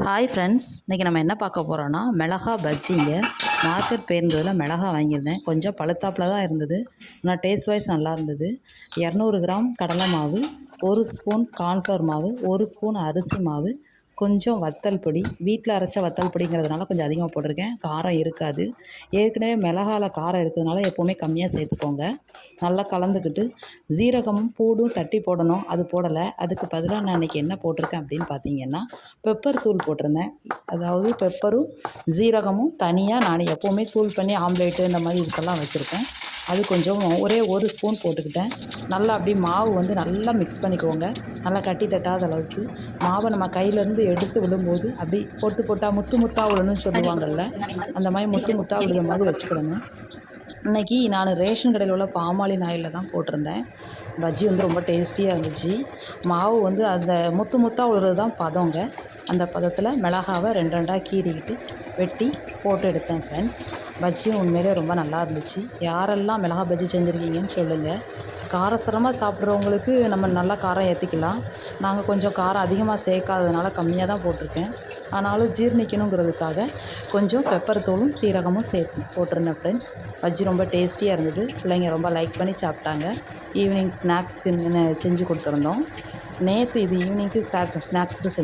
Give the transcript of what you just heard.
Hi friends, இன்றைக்கி நம்ம என்ன பார்க்க போகிறோன்னா மிளகா பஜ்ஜிங்க. மார்க்கெட் போயிருந்ததில் மிளகா வாங்கியிருந்தேன். கொஞ்சம் பழுத்தாப்பில் தான் இருந்தது, ஆனால் டேஸ்ட் வைஸ் நல்லா இருந்தது. 200 கிராம் கடலை மாவு, 1 ஸ்பூன் கார்ன்ஃப்ளவர் மாவு, 1 ஸ்பூன் அரிசி மாவு, கொஞ்சம் வத்தல் பொடி. வீட்டில் அரைச்ச வத்தல் பொடிங்கிறதுனால கொஞ்சம் அதிகமாக போட்டிருக்கேன், காரம் இருக்காது. ஏற்கனவே மிளகாவில் காரம் இருக்கிறதுனால எப்போவுமே கம்மியாக சேர்த்துக்கோங்க. நல்லா கலந்துக்கிட்டு ஜீரகமும் பூடும் தட்டி போடணும், அது போடலை. அதுக்கு பதிலாக நான் இன்றைக்கி என்ன போட்டிருக்கேன் அப்படின்னு பார்த்தீங்கன்னா, பெப்பர் தூள் போட்டிருந்தேன். அதாவது பெப்பரும் ஜீரகமும் தனியாக நான் எப்போவுமே தூள் பண்ணி ஆம்லேட்டு இந்த மாதிரி இதுக்கெல்லாம் வச்சுருக்கேன். அது கொஞ்சம் ஒரே 1 ஸ்பூன் போட்டுக்கிட்டேன். நல்லா அப்படியே மாவு வந்து நல்லா மிக்ஸ் பண்ணிக்கோங்க, நல்லா கட்டி தட்டாத அளவுக்கு. மாவை நம்ம கையிலேருந்து எடுத்து விழும்போது அப்படி பொட்டு பொட்டாக முத்து முத்தாக விழணும்னு சொல்லுவாங்கள்ல, அந்த மாதிரி முத்து முத்தாக விழுற மாதிரி வச்சுக்கிடணும். இன்றைக்கி நான் ரேஷன் கடையில் உள்ள பாமாலின் ஆயிலில் தான் போட்டிருந்தேன். பஜ்ஜி வந்து ரொம்ப டேஸ்டியாக இருந்துச்சு. மாவு வந்து அந்த முத்து முத்தாக விழுறது தான் பதங்க. அந்த பதத்தில் மிளகாவை 2 2ஆக கீறிக்கிட்டு வெட்டி போட்டு எடுத்தேன் ஃப்ரெண்ட்ஸ். பஜ்ஜியும் உண்மையிலே ரொம்ப நல்லா இருந்துச்சு. யாரெல்லாம் மிளகா பஜ்ஜி செஞ்சுருக்கீங்கன்னு சொல்லுங்கள். காரசாரமாக சாப்பிட்றவங்களுக்கு நம்ம நல்லா காரம் ஏற்றிக்கலாம். நாங்கள் கொஞ்சம் காரம் அதிகமாக சேர்க்காததுனால கம்மியாக தான் போட்டிருக்கேன். ஆனாலும் ஜீரணிக்கணுங்கிறதுக்காக கொஞ்சம் பெப்பர் தூளும் சீரகமும் சேர்த்து போட்டிருந்தேன் ஃப்ரெண்ட்ஸ். பஜ்ஜி ரொம்ப டேஸ்டியாக இருந்தது. பிள்ளைங்க ரொம்ப லைக் பண்ணி சாப்பிட்டாங்க. ஈவினிங் ஸ்நாக்ஸ்க்கு செஞ்சு கொடுத்துருந்தோம். நேற்று இது ஈவினிங்க்கு ஸ்நாக்ஸுக்கு செஞ்சு